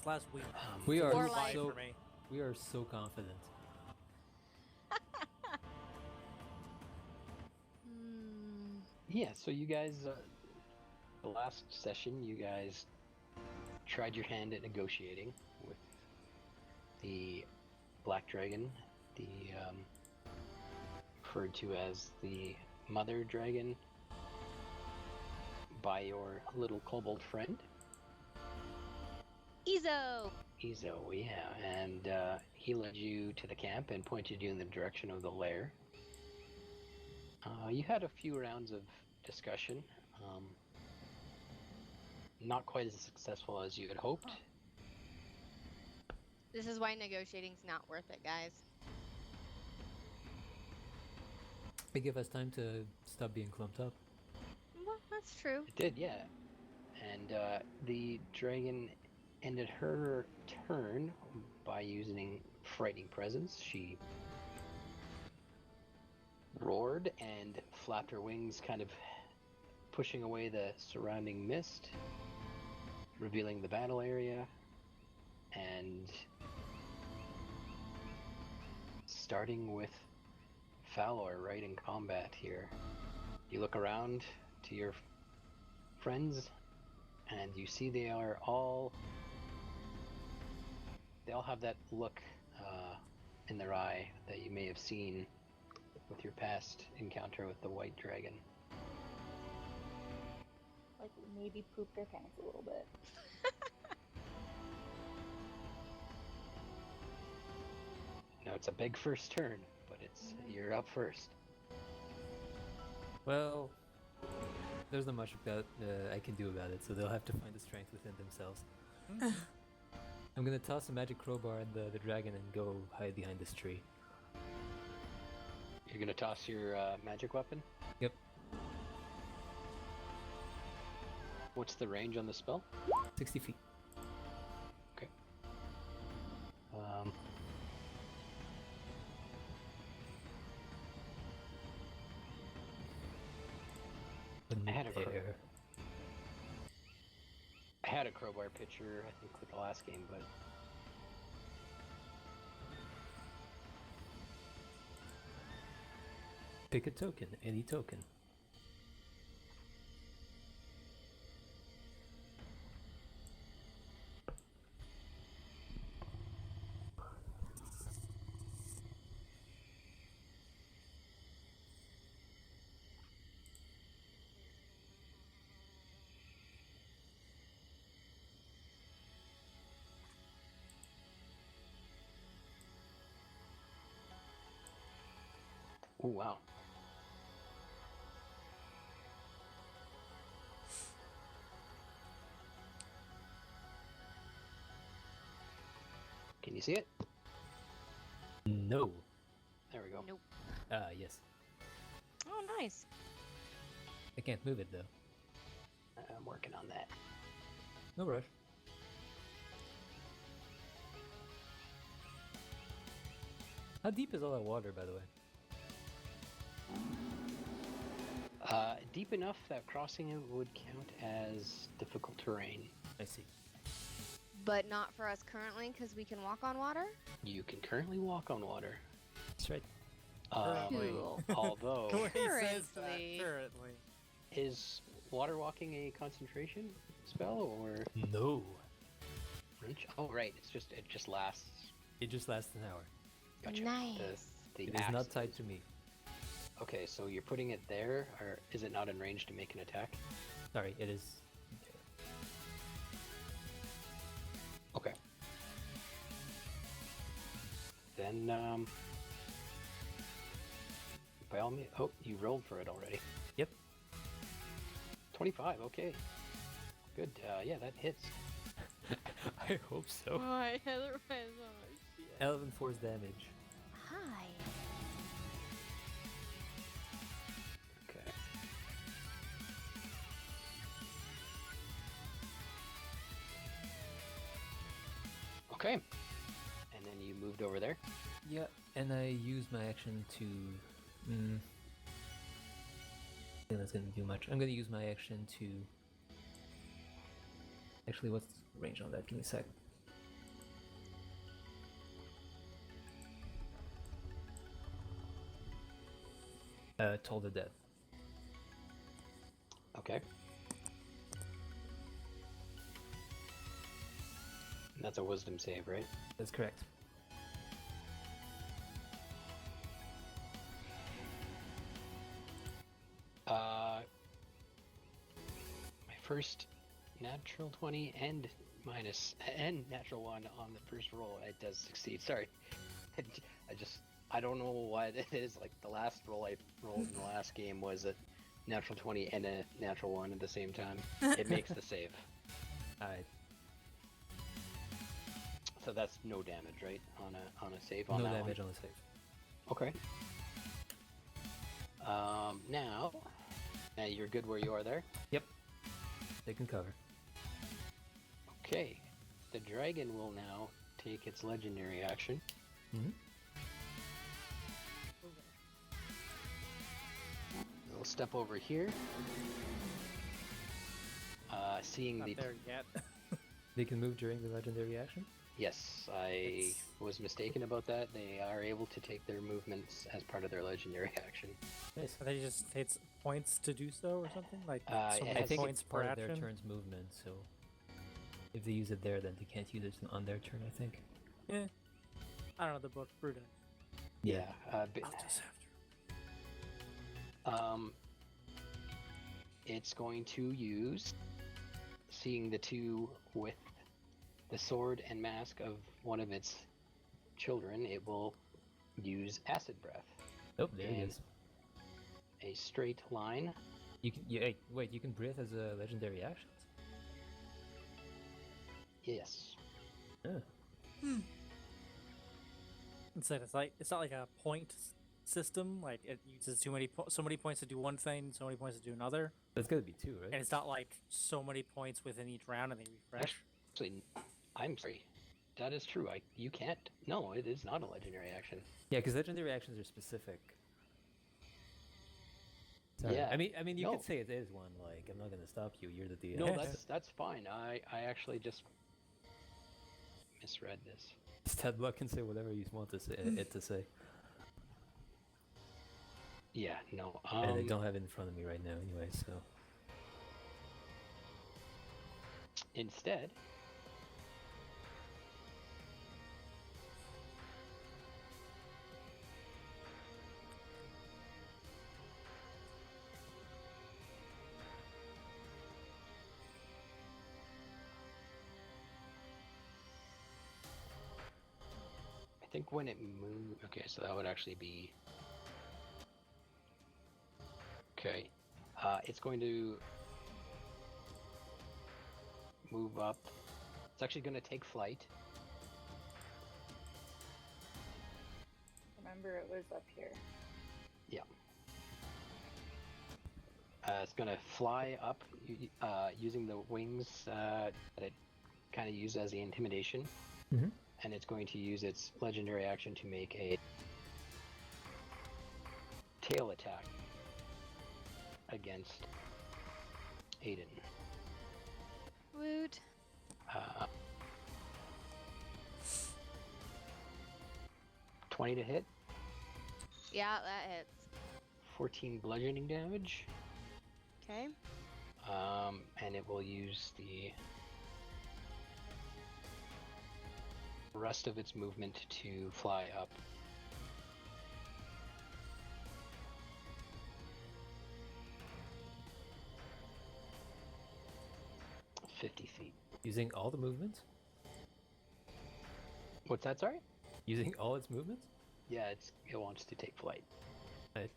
this last week. We Flew are by so for me. we are so confident. Yeah, so you guys, the last session, you guys tried your hand at negotiating with the Black Dragon, the referred to as the Mother Dragon by your little kobold friend. Ezo! Ezo, yeah, and he led you to the camp and pointed you in the direction of the lair. You had a few rounds of discussion, not quite as successful as you had hoped. This is why negotiating's not worth it, guys. They give us time to stop being clumped up. Well, that's true. It did, yeah. And the dragon ended her turn by using Frightening Presence. She roared and flapped her wings, kind of pushing away the surrounding mist, revealing the battle area, and starting with Falor right in combat here. You look around to your friends and you see they all have that look in their eye that you may have seen with your past encounter with the white dragon. Like maybe poop their pants a little bit. Now it's a big first turn, but you're up first. Well, there's not much about I can do about it, so they'll have to find the strength within themselves. I'm gonna toss a magic crowbar at the dragon and go hide behind this tree. You're gonna toss your magic weapon? Yep. What's the range on the spell? 60 feet. Okay. I had a crowbar picture, I think, with the last game, but Pick a token, any token. oh wow. Can you see it? No. There we go. Nope. Yes. Oh, nice. I can't move it though. I'm working on that. No rush. How deep is all that water, by the way? Deep enough that crossing it would count as difficult terrain. I see. But not for us currently, because we can walk on water? You can currently walk on water. That's right. Cool. Although, The way he says that, Currently. currently. is water walking a concentration spell or No. reach? Oh, right. It just lasts. It just lasts an hour. Gotcha. Nice. The It is axe not tied to me. Okay, so you're putting it there, or is it not in range to make an attack? Sorry, it is. Okay. Then, by all means. Oh, you rolled for it already. Yep. 25. Okay. Good. Yeah, that hits. I hope so. Why? Otherwise, oh shit. 11 force damage. Hi. Okay. Okay. And then you moved over there. Yeah, and I used my action to. I think that's gonna do much. I'm gonna use my action to. Actually, what's the range on that? Give me a sec. Toll the death. Okay. That's a wisdom save, right? That's correct. My first natural 20 and natural 1 on the first roll. It does succeed. Sorry. I don't know what it is. Like the last roll I rolled in the last game was a natural 20 and a natural 1 at the same time. It makes the save. Alright. So that's no damage, right? On a save on No that damage one? on the save. Okay. Now you're good where you are there? Yep. They can cover. Okay. The dragon will now take its legendary action. Mm-hmm. It'll step over here. Seeing Not the... there yet. They can move during the legendary action? Yes, I was mistaken about that. They are able to take their movements as part of their legendary action. Nice. They just takes points to do so or something? Like so I many I think points it's per part of action? their turn's movement, so if they use it there, then they can't use it on their turn, I think. Yeah. I don't know the book. Brutal. But, I'll just have to. it's going to use, seeing the two with the sword and mask of one of its children, it will use acid breath. Oh, there it And is. A straight line. You can. Hey, wait, you can breathe as a legendary action? Yes. Oh. It's not like a point system. Like it uses so many points to do one thing, so many points to do another, That's gotta be 2, right? and it's not like so many points within each round and they refresh. Actually, I'm sorry. That is true. You can't. No, it is not a legendary action. Yeah, because legendary actions are specific. Sorry. Yeah. I mean, you No. could say it is one. Like, I'm not gonna stop you. You're the DM. No, that's fine. I actually just misread this. Stadblock can say whatever you want to say. It to say, Yeah, no. and I don't have it in front of me right now, anyway. So Instead, I think when it moves... Okay, so that would actually be... Okay. It's going to move up. It's actually going to take flight. Remember, it was up here. Yeah. It's going to fly up using the wings that it kind of used as the intimidation. Mhm. And it's going to use its legendary action to make a tail attack against Aiden. Woot. 20 to hit, Yeah, that hits. 14 bludgeoning damage, Okay. and it will use the rest of its movement to fly up. "50 feet." using all the movements, What's that, sorry? using all its movements. Yeah, it wants to take flight. Right.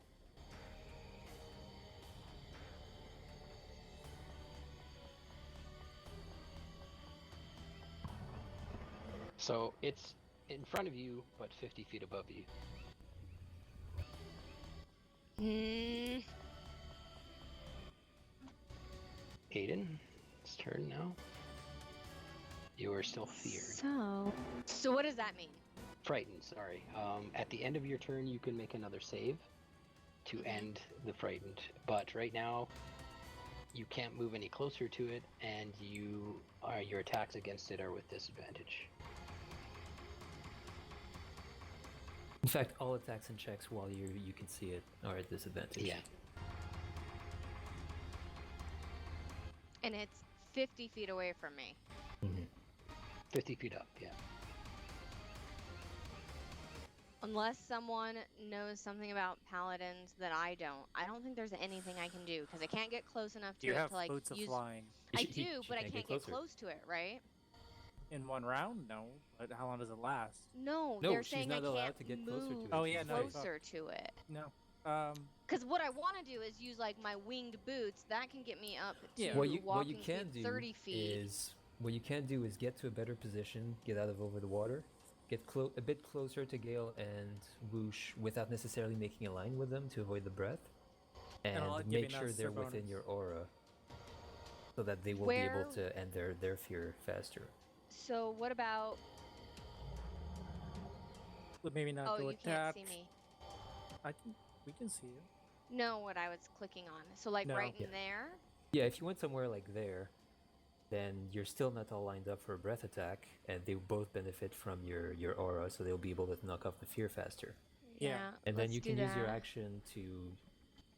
So it's in front of you, but 50 feet above you. Hmm. Aiden, it's turn now. You are still feared. So what does that mean? Frightened, sorry. At the end of your turn, you can make another save to end the frightened. But right now, you can't move any closer to it, and your attacks against it are with disadvantage. In fact, all attacks and checks while you can see it are at disadvantage. Yeah. And it's 50 feet away from me. 50 feet up, yeah. Unless someone knows something about paladins that I don't think there's anything I can do because I can't get close enough to You it have to like boots of use. flying. I She do, but I can't can't get get closer. close to it, right? In one round? No. But how long does it last? No, No, they're she's saying not I allowed can't to get move closer to it. Oh, She's yeah, no, afraid. closer to it. No. Because what I want to do is use like my winged boots. That can get me up to Yeah. What you walking can speed do 30 feet. is get to a better position, get out of over the water, get a bit closer to Gale and Whoosh without necessarily making a line with them to avoid the breath, and I'll give make you sure another they're within bonus. your aura, so that they will be able to end their fear faster. So what about? But maybe not Oh, go you can't attack. see me. We can see you. No, what I was clicking on. So like No. right in Yeah. there. Yeah, if you went somewhere like there, then you're still not all lined up for a breath attack, and they both benefit from your aura, so they'll be able to knock off the fear faster. Yeah. And then let's you do can use your that. action to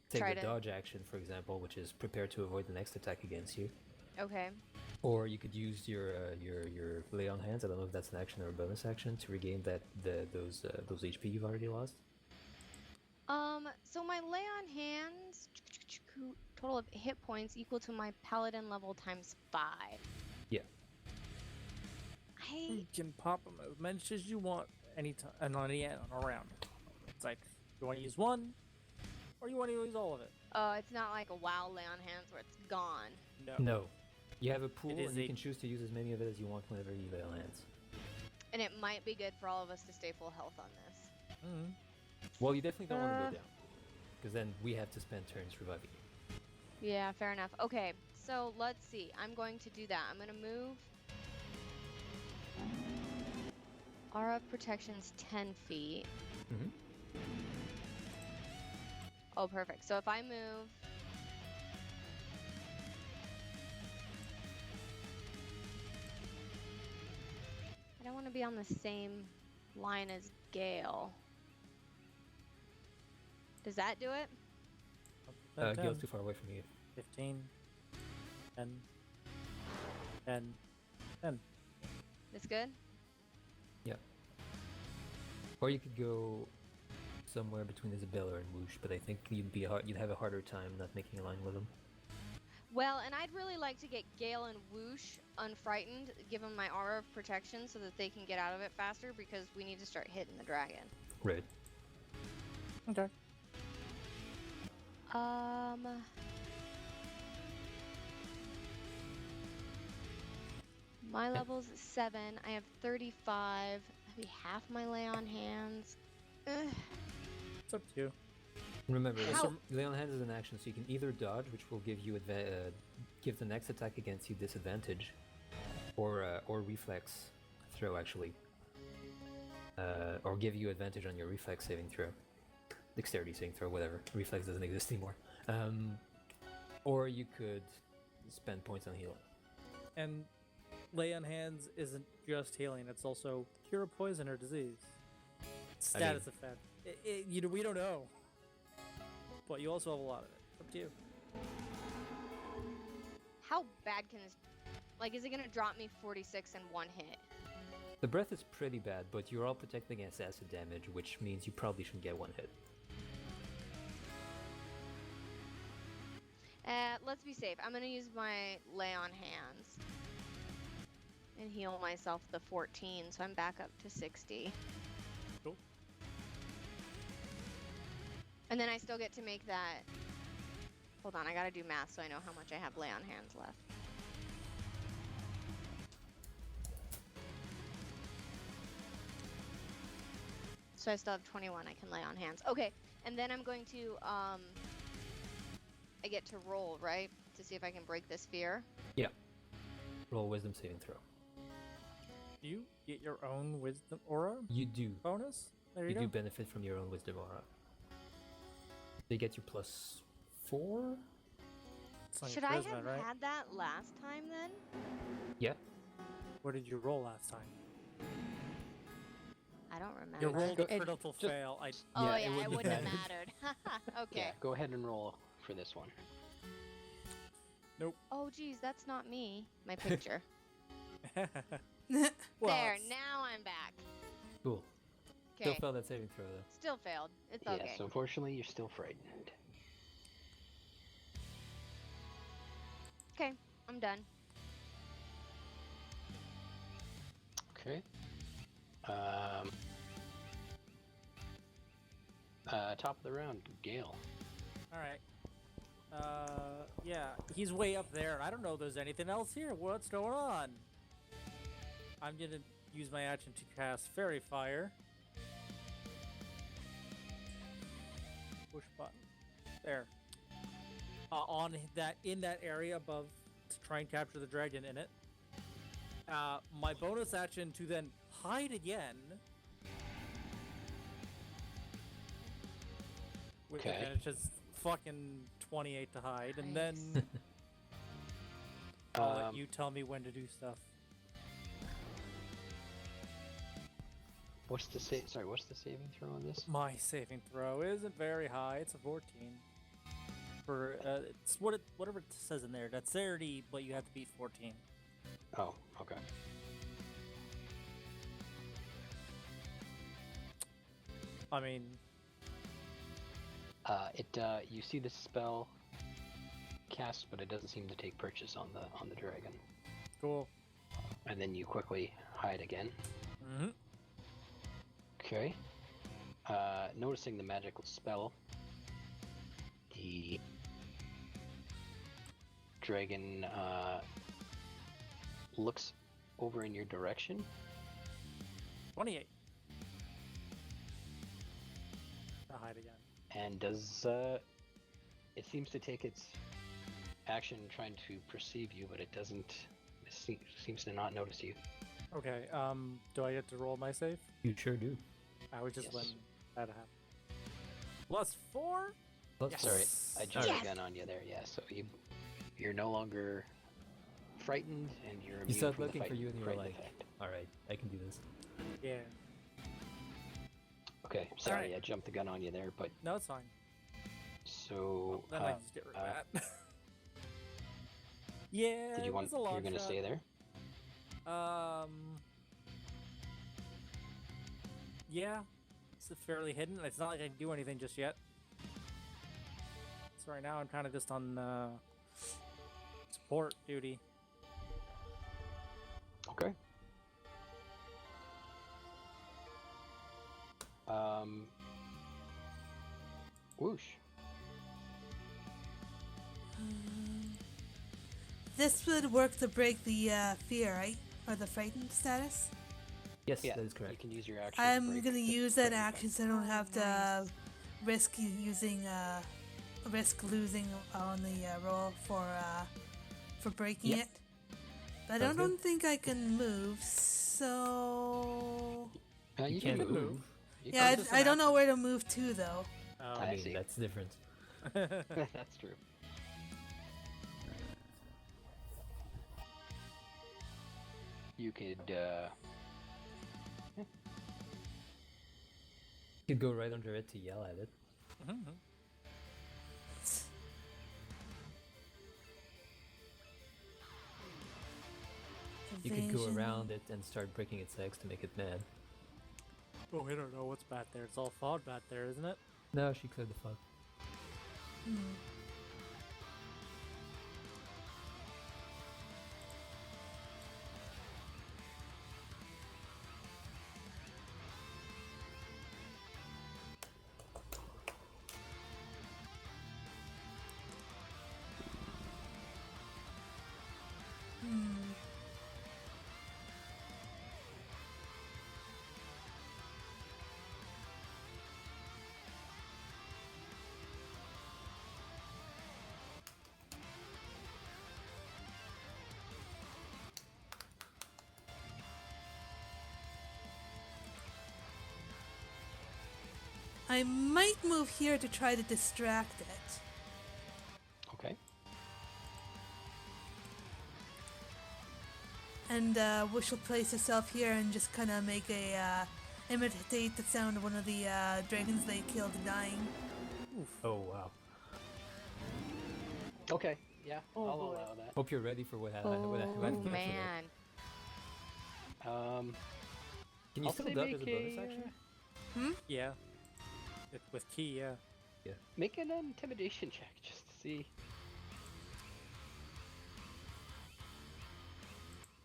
take Try the to- dodge action, for example, which is prepare to avoid the next attack against you. Okay. Or you could use your lay on hands. I don't know if that's an action or a bonus action to regain those HP you've already lost. So my lay on hands total of hit points equal to my paladin level times 5. Yeah. You can pop them as many as you want anytime and on the end on a round. It's like you want to use one, or you want to use all of it. It's not like a WoW lay on hands where it's gone. No. You have a pool, is and you a- can choose to use as many of it as you want whenever you lay on hands. And it might be good for all of us to stay full health on this. Mm-hmm. Well, you definitely don't want to go down, because then we have to spend turns reviving you. Yeah, fair enough. Okay, so let's see. I'm going to do that. I'm going to move. Aura of Protection's 10 feet. Mhm. Oh, perfect. So if I move... I don't want to be on the same line as Gale. Does that do it? Gale's too far away from you. 15, 10, 10, 10. This good? Yeah. Or you could go somewhere between Isabella and Whoosh, but I think you'd have a harder time not making a line with them. Well, and I'd really like to get Gale and Whoosh unfrightened, give them my aura of protection so that they can get out of it faster because we need to start hitting the dragon. Right. Okay. My level's 7. I have 35. Maybe half my lay on hands. Ugh. It's up to you. Remember, How- lay on hands is an action, so you can either dodge, which will give you give the next attack against you disadvantage, or reflex throw actually, or give you advantage on your reflex saving throw, dexterity saving throw, whatever. Reflex doesn't exist anymore. Or you could spend points on healing. And lay on hands isn't just healing; it's also cure a poison or disease. Status effect. We don't know, but you also have a lot of it. It's up to you. How bad can this... Like, is it going to drop me 46 in one hit? The breath is pretty bad, but you're all protected against acid damage, which means you probably shouldn't get one hit. Let's be safe. I'm going to use my lay on hands and heal myself the 14, so I'm back up to 60. Cool. And then I still get to make that... Hold on, I gotta do math so I know how much I have lay on hands left. So I still have 21 I can lay on hands. Okay, and then I'm going to, I get to roll, right? To see if I can break this fear. Yeah. Roll wisdom saving throw. Do you get your own wisdom aura You do. bonus? There you You go. do benefit from your own wisdom aura. They get you +4? It's on your Should I charisma, have right? had that last time then? Yeah. What did you roll last time? I don't remember. You rolled a Go- critical just- fail. Oh Yeah, yeah, it it wouldn't wouldn't have have mattered. Okay. Yeah, go ahead and roll for this one. Oh geez, that's not me. My picture. well, There, it's- now I'm back. Cool. Still Okay. failed that saving throw though. Still failed. It's Yeah, okay. so unfortunately, you're still frightened. Okay, I'm done. Okay. Top of the round, Gale. All right. Yeah, he's way up there. I don't know if there's anything else here. What's going on? I'm gonna use my action to cast Fairy Fire. Push button. There. On that, in that area above, to try and capture the dragon in it. My bonus action to then hide again. With Okay. advantage, it's fucking 28 to hide, and then I'll let Um, you tell me when to do stuff. What's the what's the saving throw on this? My saving throw isn't very high. It's a 14. For it's whatever it says in there. Dexterity, but you have to beat 14. Oh, okay. I mean, You see the spell cast, but it doesn't seem to take purchase on the dragon. cool. And then you quickly hide again. Mm-hmm. Okay. Noticing the magical spell, the dragon looks over in your direction. 28. To hide again. And does it seems to take its action trying to perceive you, but it doesn't. It seems to not notice you. Okay. Do I get to roll my save? You sure do. I was just Yes. letting that happen. +4. Plus Yes. Sorry, I jumped Yes. the gun on you there. Yeah, so you're no longer frightened, and you're immune He started from the looking for you, and you were frightened like, effect. "All right, I can do this." Yeah. Okay, sorry, Alright. I jumped the gun on you there, but No, it's fine. so Then I just get rid of uh, that. Yeah. did you it want? was a long You're gonna shot. stay there? Yeah, it's fairly hidden. It's not like I can do anything just yet. So right now I'm kind of just on support duty. Okay. Whoosh. This would work to break the fear, right? Or the frightened status? Yes, Yeah, that is you correct. can use your action. I'm break gonna the use that frightened action so I don't have to risk using risk losing on the roll for breaking Yep. it. But I Sounds don't good. think I can move, so effect. You can can't move. move. You yeah, can- just I an don't know where to move to though. Oh, I I mean, see. that's different. That's true. You could. You could go right under it to yell at it. Mhm. You could go Evasion. around it and start breaking its legs to make it mad. Oh, we don't know what's back there. It's all fog back there, isn't it? No, she cleared the fog. Hmm. Hmm. I might move here to try to distract it. Okay. And Wish will place herself here and just kind of make a imitate the sound of one of the dragons they killed dying. Oh wow. Okay, yeah, Oh, I'll boy. allow that. Hope you're ready for what Oh happens. man. Can you I'll still say duck make as a bonus a, action? Yeah. With key, yeah. Make an intimidation check just to see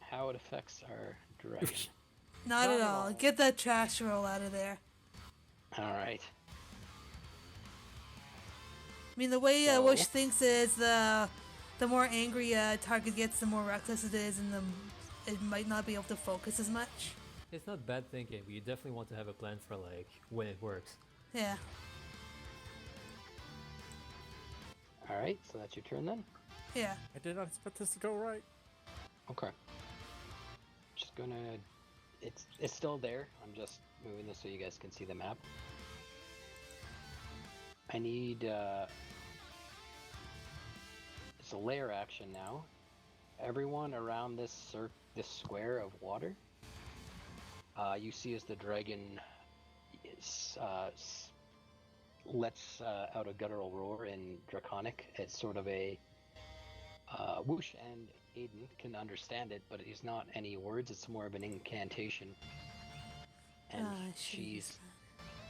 how it affects our dragon. Not at all. Get that trash roll out of there. All right. I mean, the way So- Wish thinks is the more angry a target gets, the more reckless it is, and it might not be able to focus as much. It's not bad thinking, but you definitely want to have a plan for like when it works. Yeah. All right, so that's your turn then. Yeah. I did not expect this to go right. Okay. Just gonna. It's still there. I'm just moving this so you guys can see the map. I need. It's a layer action now. Everyone around this square of water. You see as the dragon is, lets out a guttural roar in Draconic. It's sort of a Whoosh and Aiden can understand it, but it's not any words. It's more of an incantation. And she's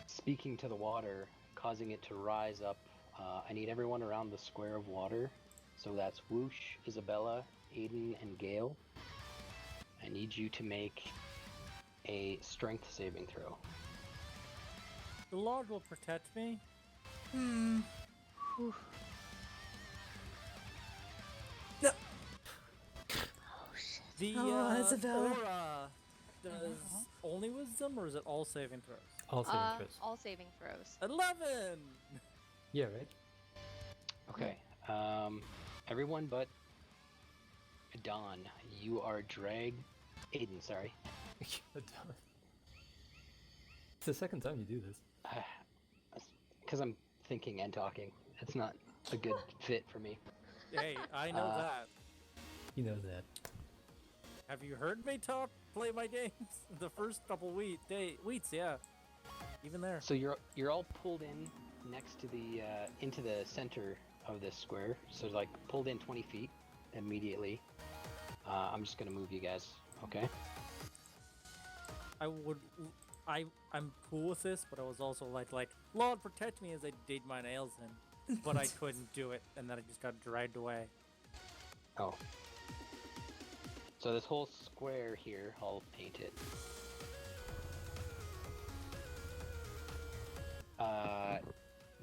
speaking to the water, causing it to rise up. I need everyone around the square of water. So that's Whoosh, Isabella, Aiden, and Gale. I need you to make a strength saving throw. The Lord will protect me. Hmm. Whew. No. Oh shit. The Oh, Isabella. aura does only wisdom, or is it all saving throws? All saving throws. All saving throws. 11! Yeah, right? Okay. Everyone but Dawn, you are dragged. Aiden, sorry. It's the second time you do this. Because I'm thinking and talking. It's not a good fit for me. Hey, I know that. He knows that. Have you heard me play my games? The first couple weeks, yeah. Even there. So you're all pulled in next to the into the center of this square. So like pulled in 20 feet immediately. I'm just gonna move you guys. Okay. I'm cool with this, but I was also like, Lord protect me as I dig my nails in. But I couldn't do it, and then I just got dragged away. Oh. So this whole square here, I'll paint it.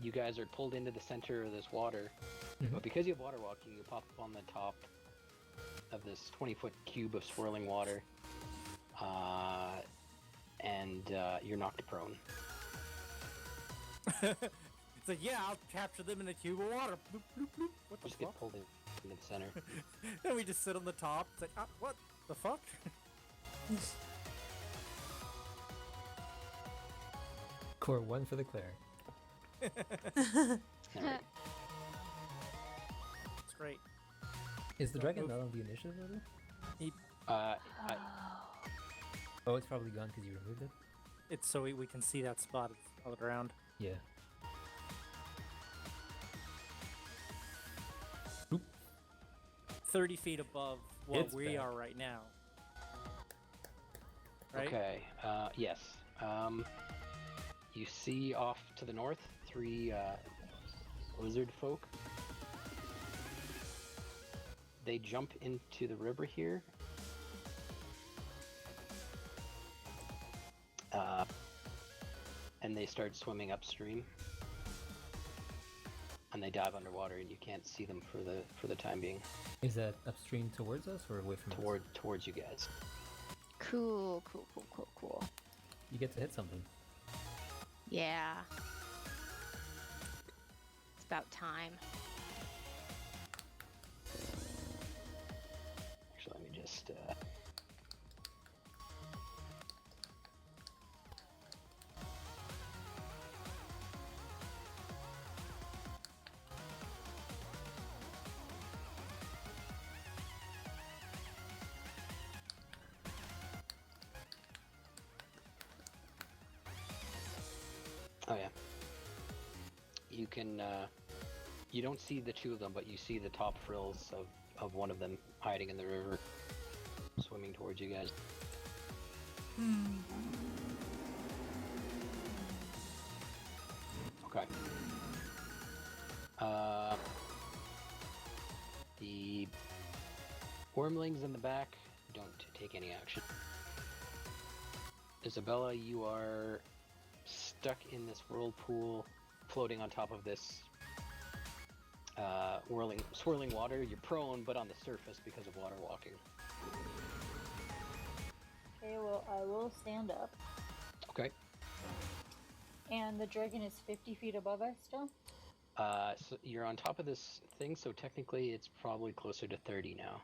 You guys are pulled into the center of this water, but because you have water walking, you pop up on the top of this 20-foot cube of swirling water, and you're knocked prone. It's like, yeah, I'll capture them in a cube of water. Bloop, bloop, bloop. What the Just fuck? get pulled into the center. And we just sit on the top. It's like, what the fuck? Core 1 for the cleric. Alright. It's great. Is the Don't dragon move. not on the initiative order? Oh, it's probably gone because you removed it? It's so we can see that spot on the ground. Yeah. 30 feet above what It's we back. are right now. Right? Okay, yes. You see off to the north 3 lizard folk. They jump into the river here. And they start swimming upstream. And they dive underwater, and you can't see them for the time being. Is that upstream towards us or away from us? Towards you guys. Cool. You get to hit something. Yeah. It's about time. Actually, let me just. Oh yeah. You can. You don't see the two of them, but you see the top frills of one of them hiding in the river, swimming towards you guys. Okay. The wormlings in the back don't take any action. Isabella, you are stuck in this whirlpool, floating on top of this swirling water. You're prone, but on the surface because of water walking. Okay, well, I will stand up. Okay. And the dragon is 50 feet above us still? So you're on top of this thing, so technically it's probably closer to 30 now.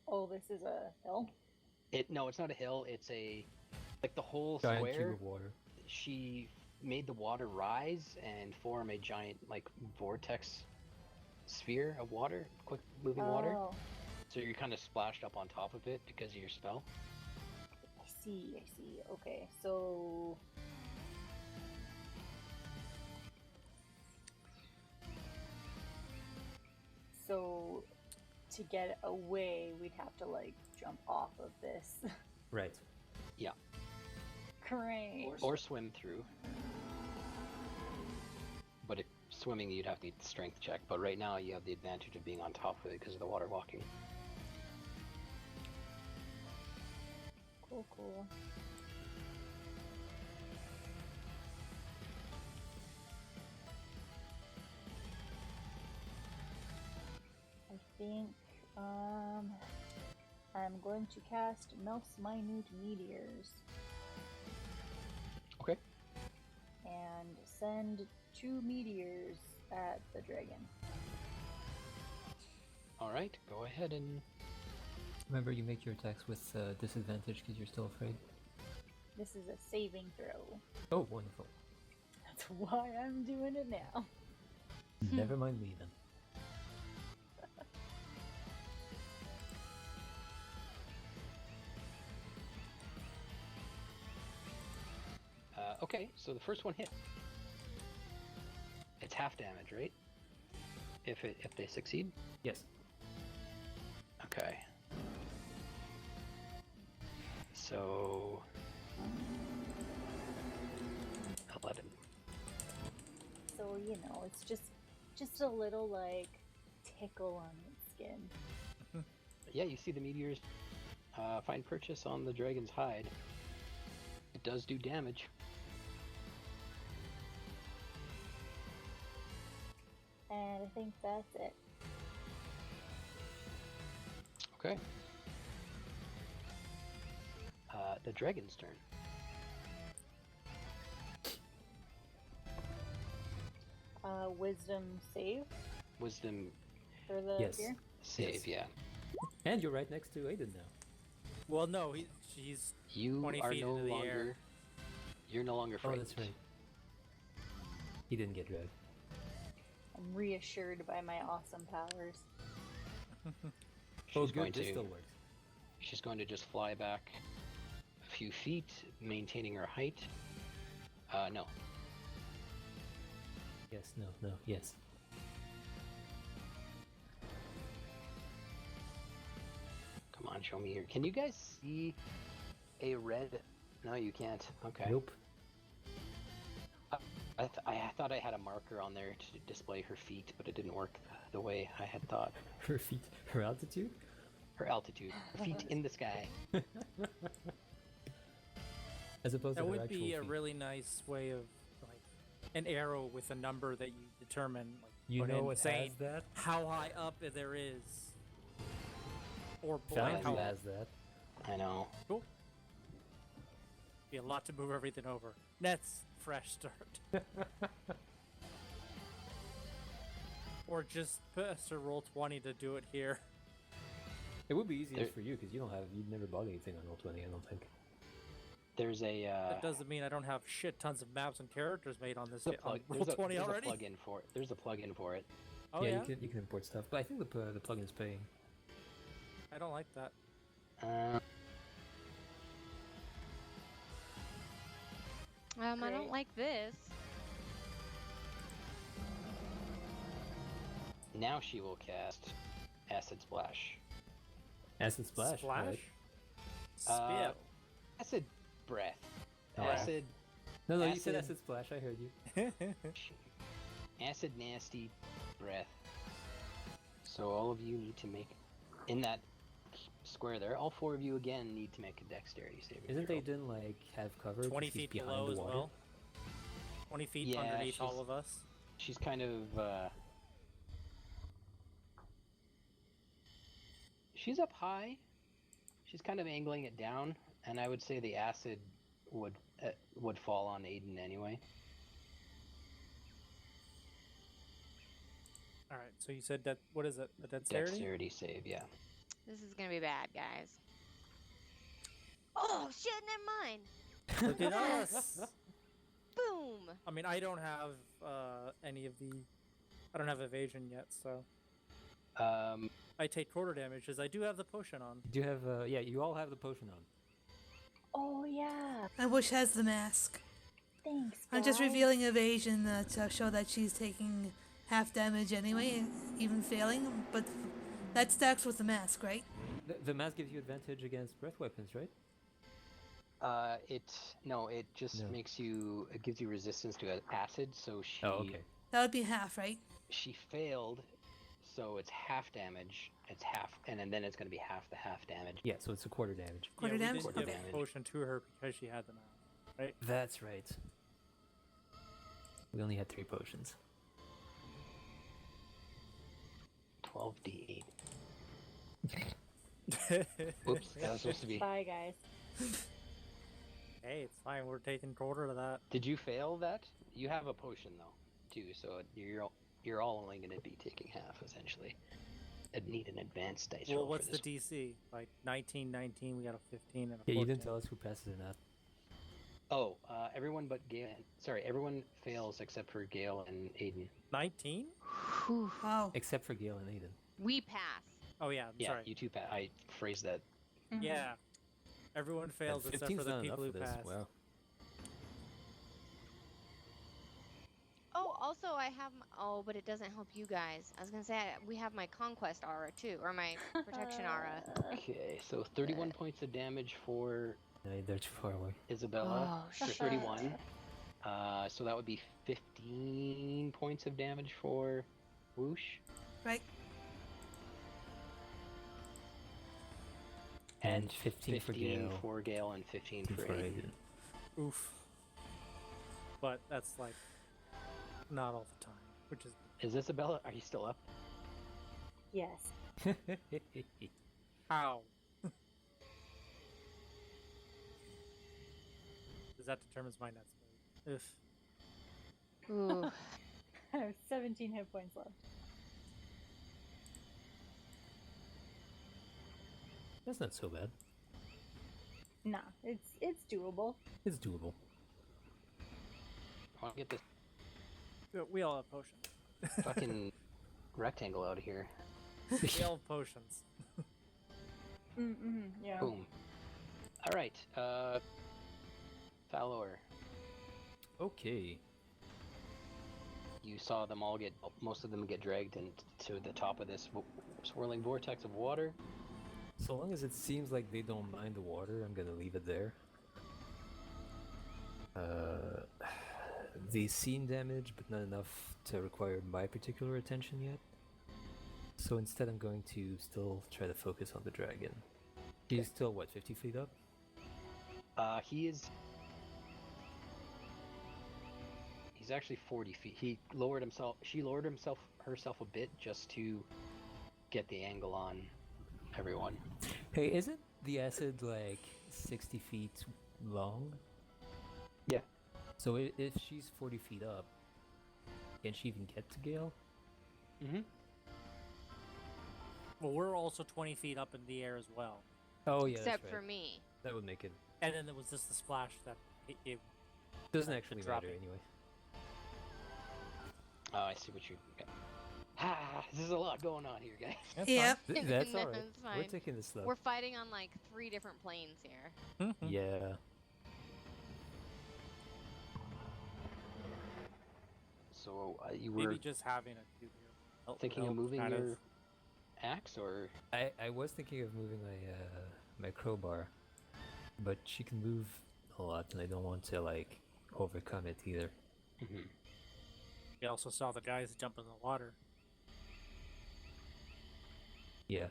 Oh, this is a hill? No, it's not a hill. It's like the whole Giant square. cube of water. She made the water rise and form a giant like vortex sphere of water, quick moving water. Oh, So you're kind of splashed up on top of it because of your spell. I see. Okay, so... So, to get away, we'd have to, like, jump off of this. Right. Yeah. Great. Or swim through. But if swimming, you'd have to get the strength check. But right now, you have the advantage of being on top of it because of the water walking. Cool. I think, I'm going to cast Melts Minute Meteors. Okay. And send 2 meteors at the dragon. All right. Go ahead and. Remember, you make your attacks with disadvantage because you're still afraid. This is a saving throw. Oh, wonderful. That's why I'm doing it now. Never mind me then. Okay, so the first one hit. It's half damage, right? If they succeed. Yes. Okay. So 11. So, you know, it's just a little, like, tickle on its skin. Yeah, you see the meteors find purchase on the dragon's hide. It does do damage. And I think that's it. Okay. The dragon's turn. Wisdom save Wisdom for the Yes. beer? save, Yes. yeah. And you're right next to Aiden now. Well, no, she's You 20 are feet no into the longer. air. You're no longer Oh, frightened. that's right. He didn't get dragged. I'm reassured by my awesome powers. Oh, She's going good. This to. still works. She's going to just fly back a few feet, maintaining her height. No. Yes, no, yes. Come on, show me here. Can you guys see a red? No, you can't. Okay. Nope. I thought I had a marker on there to display her feet, but it didn't work the way I had thought. Her feet, her altitude? Her altitude. Her feet in the sky. As opposed to That her would actual be a feet. really nice way of, like, an arrow with a number that you determine. Like, You put know in what saying has that? how high up there is. Or Found how who has that. I know. Cool. Be a lot to move everything over. That's fresh start. Or just press or roll 20 to do it here. It would be easiest There- for you because you'd never bought anything on Roll20, I don't think. There's a. That doesn't mean I don't have shit tons of maps and characters made on this there's a plug. on roll 20 there's already. a plug-in for it. There's a plug-in for it. Oh yeah, yeah, you can import stuff, but I think the plugin is paying. I don't like that. I don't Great. like this. Now she will cast Acid Splash. Acid splash. Splash? Right. Spill. Acid Breath. Alright. Acid. No, you said acid- acid splash. I heard you. Acid Nasty Breath. So all of you need to make, in that square there, all 4 of you again need to make a dexterity saving Isn't throw. Aiden like have cover? 20 'cause he's feet behind below the as water? well. 20 feet Yeah, underneath all she's- of us. She's kind of, she's up high. She's kind of angling it down, and I would say the acid would fall on Aiden anyway. All right, so you said that, what is it? A dexterity? Dexterity save, yeah. This is gonna be bad, guys. Oh shit! Never mind. Look at us! Boom. I mean, I don't have any of the... I don't have evasion yet, so... I take quarter damage, as I do have the potion on. Do you have? Yeah, you all have the potion on. Oh yeah. And Wish has the mask. Thanks. I'm just guys. revealing evasion to show that she's taking half damage anyway, even failing. But that stacks with the mask, right? The mask gives you advantage against breath weapons, right? It just No. makes you, it gives you resistance to acid, so she Oh, okay. That would be half, right? she failed, so it's half damage. It's half, and then it's going to be half the half damage. Yeah, so it's a quarter damage. Quarter yeah, damage? we didn't give Okay. a potion to her because she had the mask, right? That's right. We only had 3 potions. 12d8. Oops, that was supposed to be. Bye, guys. Hey, it's fine. We're taking quarter of that. Did you fail that? You have a potion though, too. So you're all only going to be taking half essentially. I'd need an advanced dice roll Well, what's for the this. DC? Like 19, 19, we got a 15 and a 14. Yeah, you didn't tell us who passes or not. Oh, everyone but Gale. Sorry, everyone fails except for Gale and Aiden. 19? Whew. Wow. Except for Gale and Aiden. We pass. Oh, yeah, Yeah, sorry. you two. I phrased that. Mhm. Yeah. Everyone fails And except 15's for the not people who enough for this. pass. Wow. Oh, also I have. Oh, but it doesn't help you guys. I was gonna say we have my conquest aura too, or my protection aura. Okay, so 31 points of damage for No, they're too far away. Isabella. Oh, for shit. 31. So that would be 15 points of damage for Whoosh. Right? And 15 for Gale. for Gale and 15 for For Aiden. Aiden. Oof. But that's like not all the time, which is Is Isabella? Are you still up? Yes. how. Because that determines my net speed. If Ooh. I have 17 hit points left. That's not so bad. Nah, it's doable. It's doable. I want to get this we all have potions. fucking rectangle out of here. We all have potions. Mm-hmm. Yeah. Boom. All right. Falor, Okay. you saw them all most of them get dragged into the top of this swirling vortex of water. So long as it seems like they don't mind the water, I'm gonna leave it there. They've seen damage, but not enough to require my particular attention yet. So instead I'm going to still try to focus on the dragon. He's still, what, 50 feet up? He's actually 40 feet. She lowered herself a bit just to get the angle on everyone. Hey, isn't the acid like 60 feet long? Yeah. So if she's 40 feet up, can she even get to Gale? Mm-hmm. Well, we're also 20 feet up in the air as well. Oh yeah, Except that's for right. me. That would make it. And then there was just the splash that it Doesn't actually matter dropping. anyway. Oh, I see what you got. This is a lot going on here, guys. That's Yep. That's No, alright. it's We're fine. taking this slow. We're fighting on like 3 different planes here. fine. Yeah. So you were Maybe just having a cube here would thinking of help moving kind your axe, or I was thinking of moving my crowbar, but she can move a lot, and I don't want to like overcome it either. We also saw the guys jump in the water. Yeah.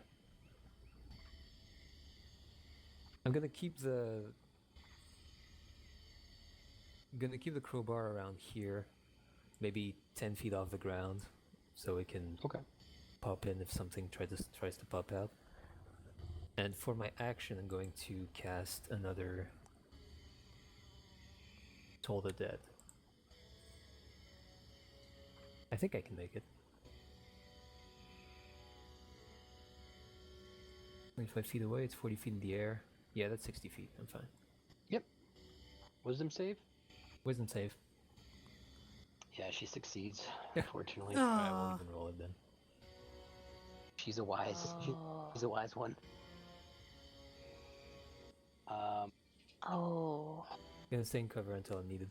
I'm gonna keep the crowbar around here, maybe 10 feet off the ground, so it can okay. pop in if something tries to pop out. And for my action, I'm going to cast another Toll the Dead. I think I can make it. 25 feet away, it's 40 feet in the air. Yeah, that's 60 feet. I'm fine. Yep. Wisdom save? Wisdom save. Yeah, she succeeds. Unfortunately, I won't Aw. even roll it then. she's a wise. She's a wise one. Oh. Gonna stay in cover until I'm needed.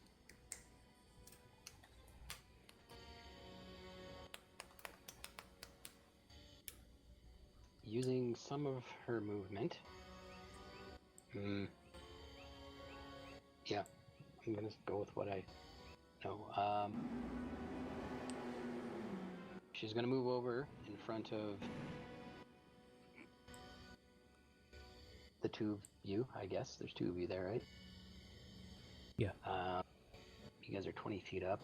Using some of her movement. Yeah, I'm gonna go with what I know. She's gonna move over in front of the two of you, I guess. There's two of you there, right? Yeah. You guys are 20 feet up.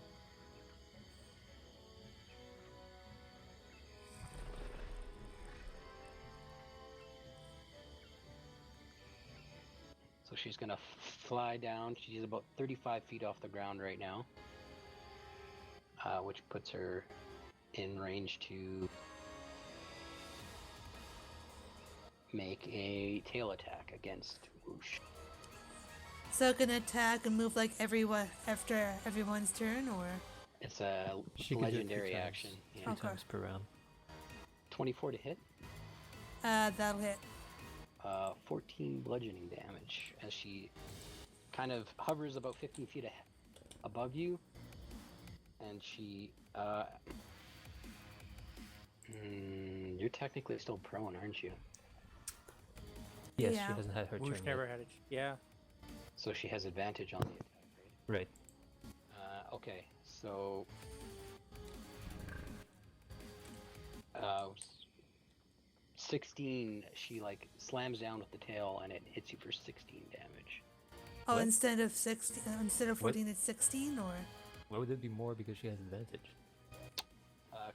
So she's gonna fly down. She's about 35 feet off the ground right now, which puts her in range to make a tail attack against Whoosh. So gonna attack and move like everyone after everyone's turn, or It's a She can do it legendary 3 times. action. Yeah. 3 Okay. times per round. 24 to hit. that'll hit. 14 bludgeoning damage as she kind of hovers about 15 feet above you, and she you're technically still prone, aren't you? Yes, Yeah. she hasn't had her Whoosh turn never yet. had it. Yeah. So she has advantage on the attack, Right. right? Okay, so 16, she like slams down with the tail and it hits you for 16 damage. Oh, What? instead of 14, it's 16, or Why would it be more because she has advantage?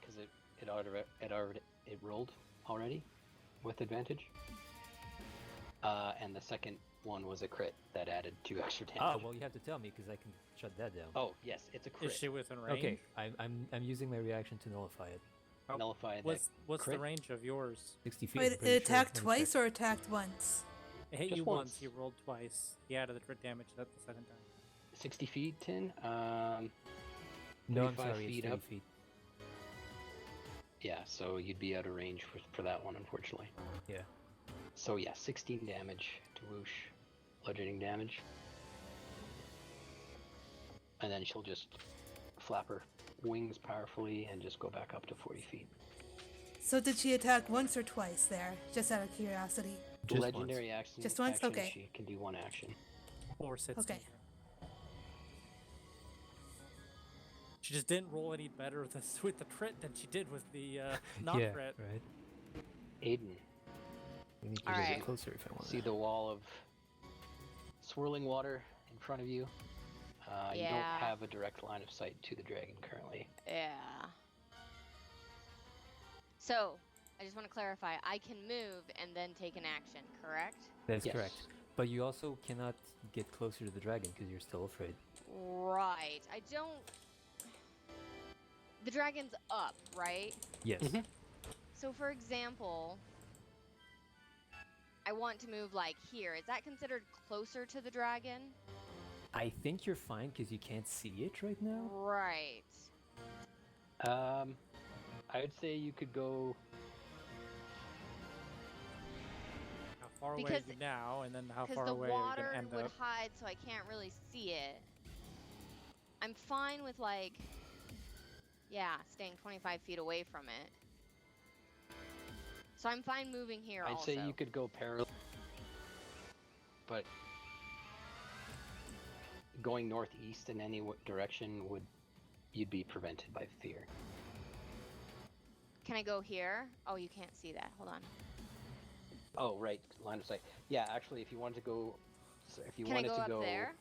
Because it rolled already with advantage. And the second one was a crit that added 2 extra damage. Ah, well, you have to tell me because I can shut that down. Oh yes, it's a crit. Is she within range? Okay, I'm using my reaction to nullify it. Nullify that. What's the crit? range of yours? 60 feet. wait, I'm pretty it sure. attacked Let me twice check. or attacked once? It hit Just you once. once. You rolled twice. He added the crit damage that the second time. 60 feet, Tin. No, I'm 35 sorry, it's feet 30 up. feet. Yeah, so you'd be out of range for that one, unfortunately. Yeah. So yeah, 16 damage to Whoosh, bludgeoning damage. And then she'll just flap her wings powerfully and just go back up to 40 feet. So did she attack once or twice there? Just out of curiosity. Just Legendary action. Just once? action, Okay. She can do one action. Or sits. Okay. She just didn't roll any better with the crit than she did with the once. not Yeah, crit. right. Aiden, We need to get Alright. it closer if I want. see the wall of swirling water in front of you. You don't Yeah. have a direct line of sight to the dragon currently. Yeah. So, I just want to clarify. I can move and then take an action, correct? That's Yes. correct. But you also cannot get closer to the dragon because you're still afraid. Right. I don't... The dragon's up, right? Yes. Mhm. So, for example, I want to move like here. Is that considered closer to the dragon? I think you're fine because you can't see it right now. Right. I would say you could go. How far away Because- are you now, and then how Because far the away are you water gonna end would up? hide, so I can't really see it. I'm fine with like Yeah, staying 25 feet away from it. So I'm fine moving here I'd also. say you could go parallel, but going northeast in any direction you'd be prevented by fear. Can I go here? Oh, you can't see that. Hold on. Oh, right, line of sight. Yeah, actually, if you wanted to go, if you Can I wanted go to up go, there?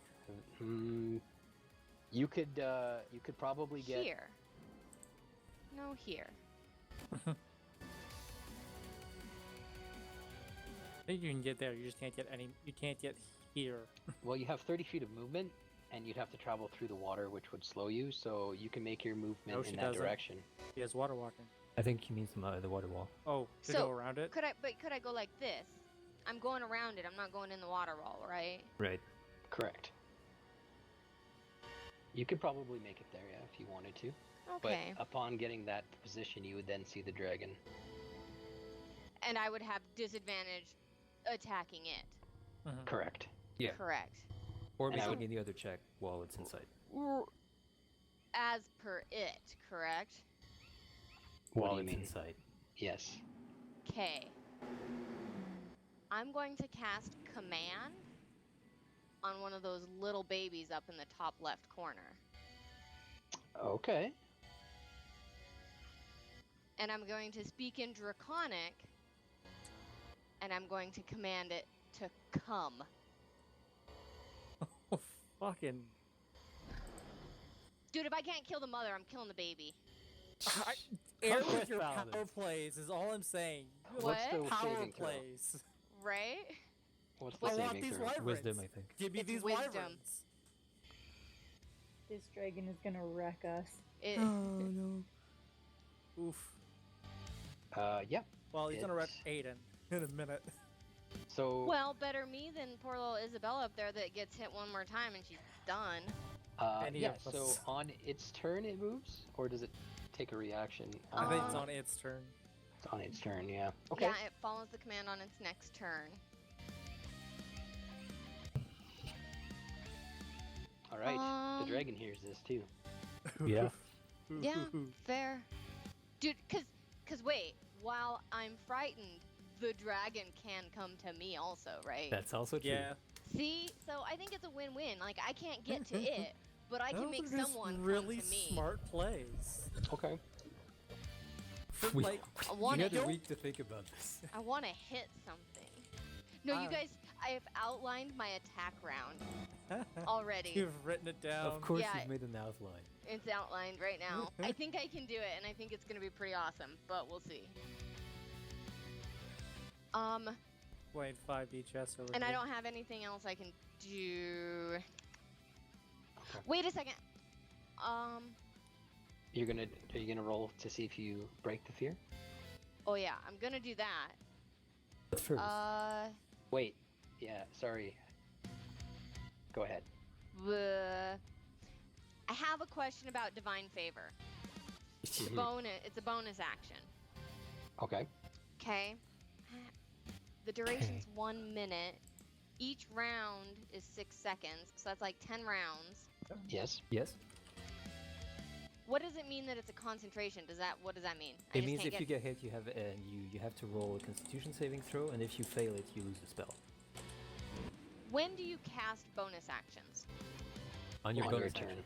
you could probably get Here. No, here. I think you can get there. You just can't get any. You can't get here. Well, you have 30 feet of movement, and you'd have to travel through the water, which would slow you. So you can make your movement No, she in that doesn't. direction. He has water walking. I think he means the water wall. Oh, to So, go around it. Could I go like this? I'm going around it. I'm not going in the water wall, right? Right. Correct. You could probably make it there, yeah, if you wanted to. Okay. But upon getting that position, you would then see the dragon. And I would have disadvantage attacking it. Mhm. Correct. Yeah. Correct. Or And I making would- any other check while it's inside. As per it, correct? What While do you it's mean? inside. Yes. Okay. I'm going to cast Command on one of those little babies up in the top left corner. Okay. And I'm going to speak in Draconic, and I'm going to command it to come. Oh, fucking. Dude, if I can't kill the mother, I'm killing the baby. Air Perfect with your power balance. plays is all I'm saying. What? What's the Power saving throw? plays. Right? What's the I want saving these throw? wyverns. Wisdom, I think. Give me It's these wisdom. wyverns. This dragon is gonna wreck us. It, Oh no. Oof. Yeah. Well, he's gonna wreck It's- Aiden in a minute. So, well, better me than poor little Isabella up there that gets hit one more time and she's done. any yeah, of so us. on its turn it moves, or does it take a reaction? I think it's Um, on its turn. It's on its turn, yeah. Okay. Yeah, it follows the command on its next turn. All right. The Um, dragon hears this too. Yeah. Yeah, fair. Dude, cause wait, while I'm frightened, the dragon can come to me also, right? That's also true. Yeah. See? So I think it's a win-win. Like, I can't get to it, but I can No, make they're just someone really come to me. smart plays. Okay. We, Like, I we want had to a week to think about this. I want to hit something. No, you guys, I have outlined my attack round already. You've written it down. Of course, Yeah. you've made an outline. It's outlined right now. I think I can do it, and I think it's gonna be pretty awesome, but we'll see. Wait, 5 chess over And I here. don't have anything else I can do. Okay. Wait a second. Are you gonna roll to see if you break the fear? Oh yeah, I'm gonna do that. But first, Wait. Yeah. Sorry. Go ahead. I have a question about divine favor. It's a bonus action. Okay. Okay. The duration's 1 minute. Each round is 6 seconds, so that's like 10 rounds. Yes. yes. What does it mean that it's a concentration? What does that mean? I It just means can't if you get hit, you have to roll a Constitution saving throw, and if you fail it, you lose the spell. When do you cast bonus actions? On your On your bonus turn. action.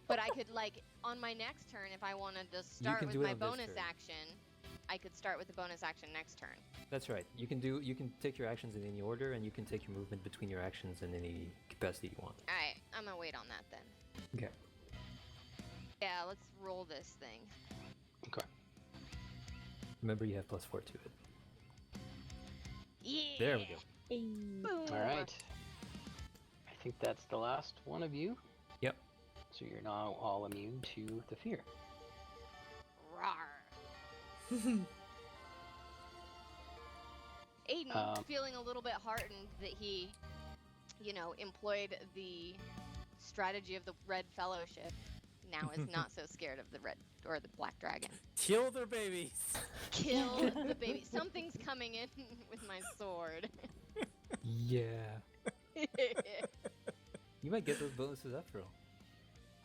But I could like on my next turn, if I wanted to start can with do it my on this bonus turn. action, I could start with the bonus action next turn. That's right. You can take your actions in any order, and you can take your movement between your actions in any capacity you want. All right, I'm gonna wait on that then. Okay. Yeah, let's roll this thing. Okay. Remember, you have +4 to it. Yeah. There we go. Hey. Boom. All right. I think that's the last one of you. Yep. So you're now all immune to the fear. Rawr. Aiden, feeling a little bit heartened that he, employed the strategy of the Red Fellowship, now is not so scared of the red or the black dragon. Kill their babies. Kill the baby. Something's coming in with my sword. Yeah. You might get those bonuses after all.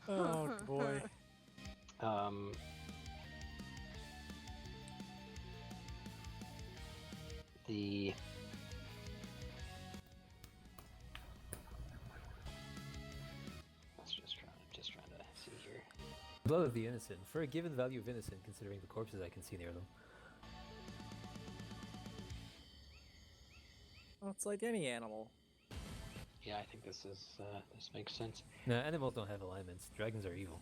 Oh boy. The let's just trying to see here. Blood of the innocent. For a given value of innocent, considering the corpses I can see near them. Well, it's like any animal. Yeah, I think this makes sense. No, animals don't have alignments. Dragons are evil.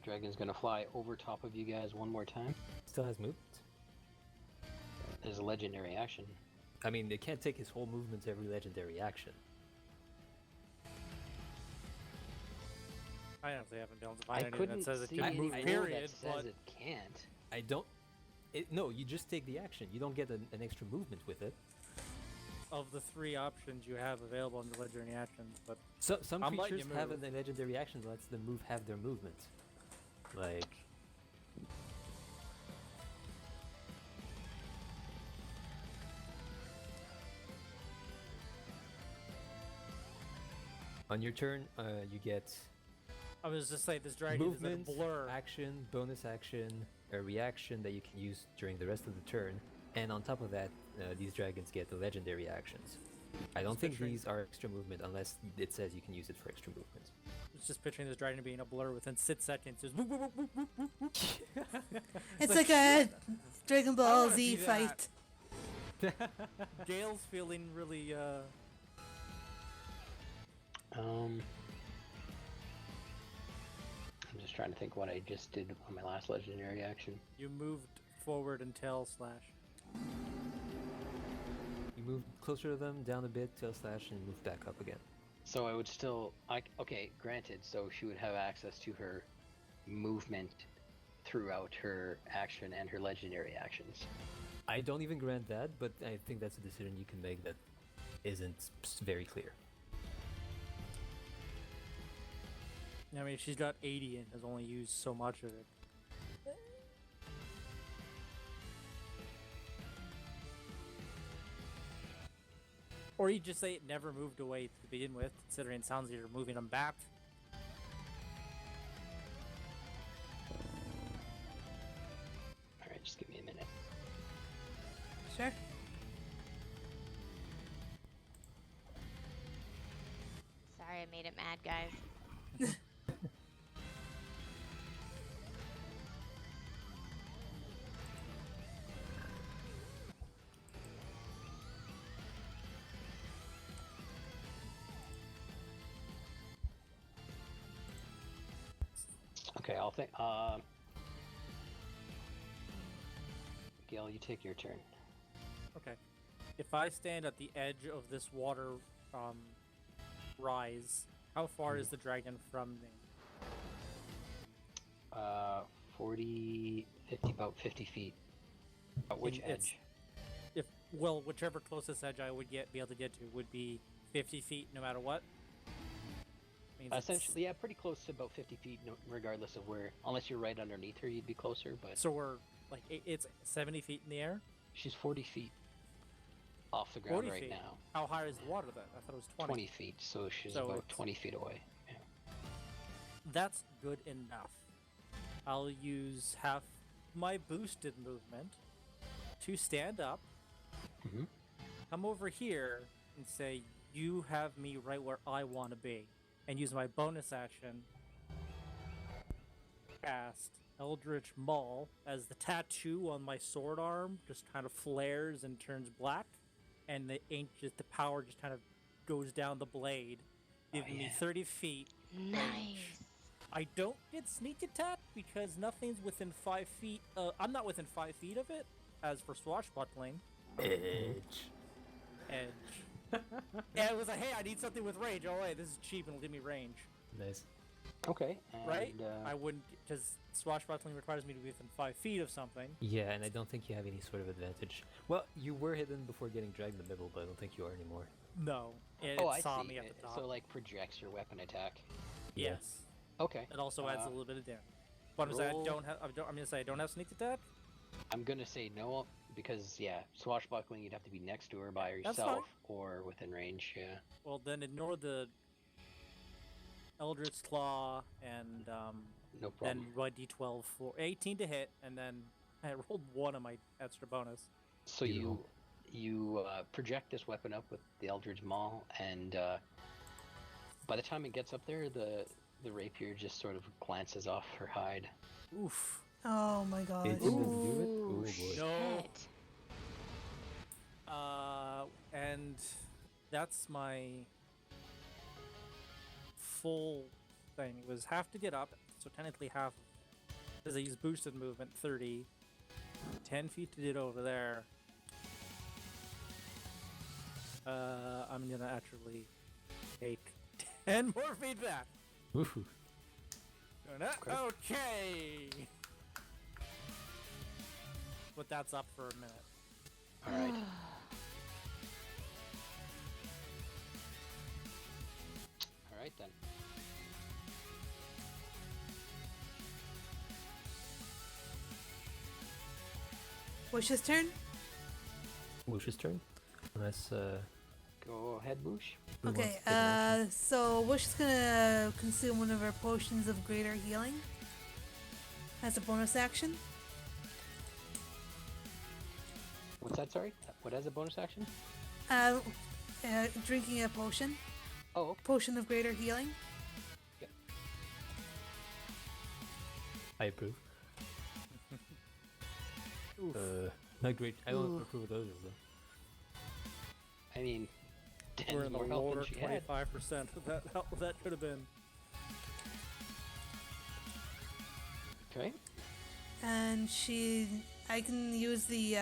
Dragon's gonna fly over top of you guys one more time. Still has movement. As a legendary action. I mean, it can't take his whole movement to every legendary action. I honestly haven't been able to I find anything couldn't that says it see can any move, rule period, that says but it can't. I don't... no, you just take the action. You don't get an extra movement with it. of the 3 options you have available in the legendary actions, but So some I'm letting creatures you have move. a legendary action that lets them have their movement. Like... On your turn, you get I was just saying this dragon movement, is a blur. action, bonus action, a reaction that you can use during the rest of the turn, and on top of that, these dragons get the legendary actions. I don't think picturing- these are extra movement unless it says you can use it for extra movement. I was just picturing this dragon being a blur within 6 seconds. Just whoop, whoop, whoop, whoop, whoop, whoop, whoop. It's like a Dragon Ball wanna Z do that. fight. Gale's feeling really I'm just trying to think what I just did on my last legendary action. you moved forward and tail slash. You move closer to them, down a bit, tail slash, and move back up again. So I would still, okay, granted. So she would have access to her movement throughout her action and her legendary actions. I don't even grant that, but I think that's a decision you can make that isn't very clear. I mean, she's got 80 and has only used so much of it. Or you just say it never moved away to begin with, considering it sounds like you're moving them back. Alright, just give me a minute. Sure. Sorry, I made it mad, guys. Okay, I'll think. Gale, you take your turn. Okay. If I stand at the edge of this water rise, how far is the dragon from me? 40, 50, about 50 feet. Which And it's- edge? Well, whichever closest edge I would be able to get to would be 50 feet no matter what. Means it's- Essentially, yeah, pretty close to about 50 feet, regardless of where. Unless you're right underneath her, you'd be closer, but So we're like it's 70 feet in the air. she's 40 feet off the ground 40 right feet. now. How high is the water then? I thought it was 20. 20 feet, so she's So about it's- 20 feet away. Yeah. That's good enough. I'll use half my boosted movement to stand up, Mhm. come over here, and say, "You have me right where I want to be," and use my bonus action. Cast Eldritch Maul as the tattoo on my sword arm just kind of flares and turns black, and the power just kind of goes down the blade, giving me yeah. 30 feet. Nice. I don't get sneak attack because nothing's within 5 feet. I'm not within 5 feet of it. As for swashbuckling, Edge. edge. Yeah, it was like, hey, I need something with range. Oh wait, this is cheap and it'll give me range, Nice. Okay. And, right? I wouldn't, because swashbuckling requires me to be within 5 feet of something. Yeah, and I don't think you have any sort of advantage. Well, you were hidden before getting dragged in the middle, but I don't think you are anymore. No, it I saw see. me at the top. So like projects your weapon attack. Yes, Okay. it also adds a little bit of damage. But I'm saying roll- I'm gonna say I don't have sneak attack. I'm gonna say no because yeah, swashbuckling you'd have to be next to her by That's yourself or within range. Yeah. Well, then ignore the Eldritch Claw and No problem. then my D12 for 18 to hit, and then I rolled 1 on my extra bonus. So Beautiful. you project this weapon up with the Eldritch Maul, and by the time it gets up there, the rapier just sort of glances off her hide. Oof. Oh my gosh. It didn't do it? Ooh, Oh boy. No. shit. And that's my full thing. It was half to get up, so technically half, because I used boosted movement, 30. 10 feet to get over there. I'm gonna actually take 10 more feet back. Ooh. Okay. But that's up for a minute. All right. All right then. Wish's turn? Wish's turn. Unless Go ahead, Boosh. who wants Okay, to take an action? so Wish is gonna consume one of her potions of greater healing as a bonus action. What's that? Sorry. What has a bonus action? Drinking a potion. Oh, okay. Potion of greater healing. I approve. Oof. Not great. I don't approve of those though. I mean, We're 10's in the more health lower than she had. 25%. That could have been. Okay. And I can use the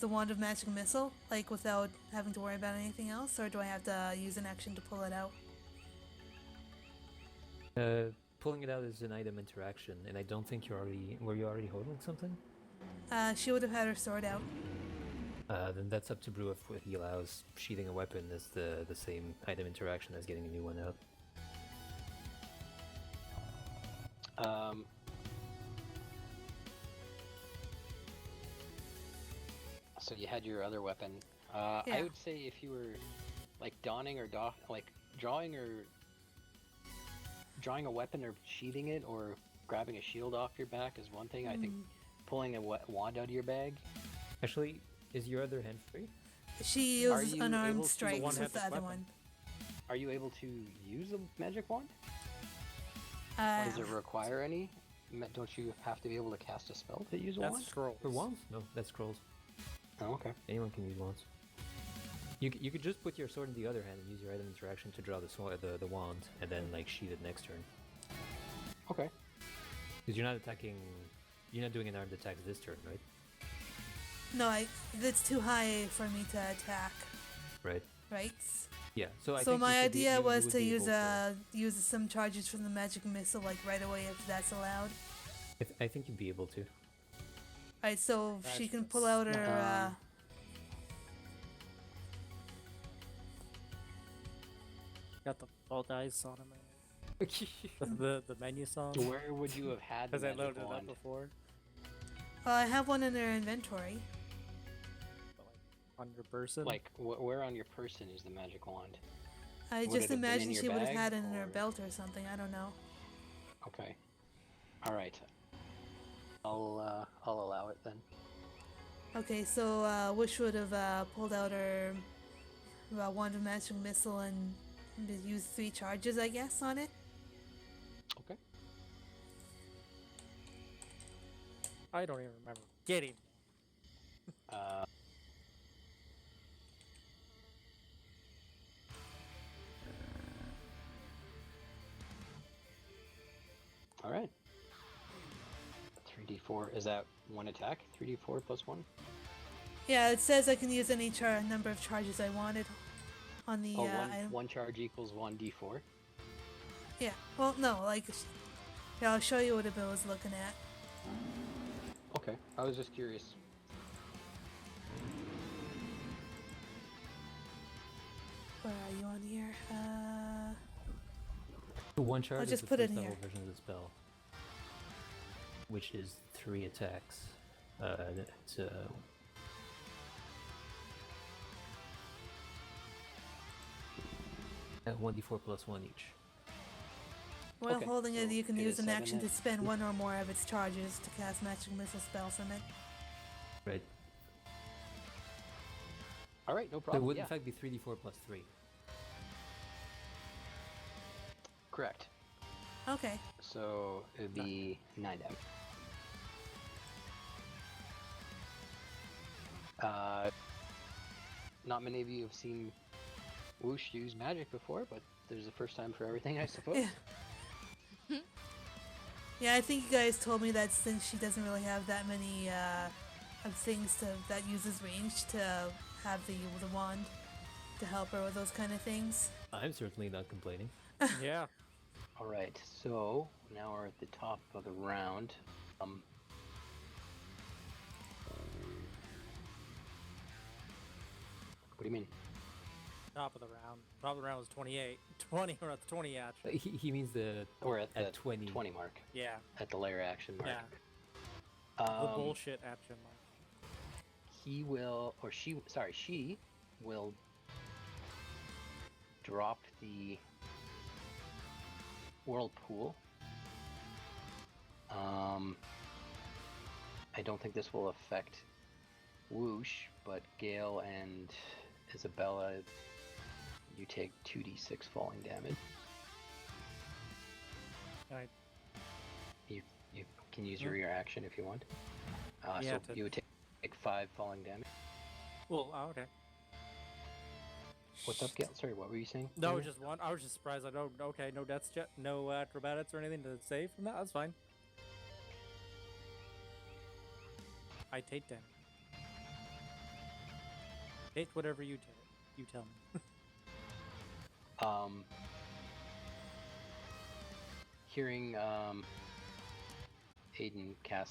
wand of magic missile, like without having to worry about anything else, or do I have to use an action to pull it out? Pulling it out is an item interaction, and I don't think were you already holding something? She would have had her sword out. Then that's up to Brew if he allows sheathing a weapon as the same item interaction as getting a new one out. So you had your other weapon. Yeah. I would say if you were like drawing a weapon or sheathing it or grabbing a shield off your back is one thing. I think pulling a wand out of your bag. Actually, is your other hand free? She Are uses you unarmed able to strikes with one-handed the other weapon? one. Are you able to use a magic wand? Uh, Does it require any? Don't you have to be able to cast a spell to use a That's wand? scrolls. For wands? No, that's scrolls. Oh, okay. Anyone can use wands. You could just put your sword in the other hand and use your item interaction to draw the wand, and then like sheath it next turn. Okay. Because you're not doing an armed attack this turn, right? no, it's too high for me to attack, Right. right? Yeah. So I So think my you should be- idea you was would to be use able use some charges from the magic missile like right away if that's allowed. I think you'd be able to. Right, so she can pull That's- out her. Got the Fall Guys song in my the menu song. Where would you have had the Because I magic loaded it up wand? before. I have one in her inventory. But, like, on your person. Like, where on your person is the magic wand? I Would just it have been in imagine your she would have bag, had it in her or- belt or something. I don't know. Okay. All right. I'll allow it then. Okay, so Wish would have pulled out her wand of magic missile and used 3 charges, I guess, on it. Okay. I don't even remember getting. All right. 3d4. Is that one attack? 3d4 plus 1? Yeah, it says I can use any number of charges I wanted on the Oh, item. one charge equals 1d4. Yeah, well, no, like, yeah, I'll show you what it was looking at. Okay. I was just curious. Where are you on here? The one charge just is the put it first level here. version of the spell. which is 3 attacks. It's 1d4 plus 1 each. While Okay, holding it, so you can it use is an 7 action to then. spend one or more of its charges to cast magic missile spells from it. Right. All right, no So it problem. would Yeah, in fact be 3d4 plus 3. correct. Okay. So it would be 9 damage. Not many of you have seen Whoosh use magic before, but there's a first time for everything, I suppose. Yeah. Yeah, I think you guys told me that since she doesn't really have that many of things that uses range to have the wand to help her with those kind of things. I'm certainly not complaining. Yeah. All right, so now we're at the top of the round. What do you mean? Top of the round. Top of the round was 28. 20, or at the 20 action. He means the We're at the 20. 20 mark, Yeah. at the layer action mark. Yeah. The bullshit action mark. He will, or she will drop the whirlpool. I don't think this will affect Whoosh, but Gale and Isabella, you take 2d6 falling damage. Alright. You can use your reaction if you want. Yeah, So you would take 5 falling damage. Well, okay. What's up, Gale? Sorry, what were you saying? No, just one. I was just surprised. I don't. Okay, no death check, no acrobatics or anything to save from that. That's fine. I take damage. Take whatever you take. You tell me. Hearing Aiden cast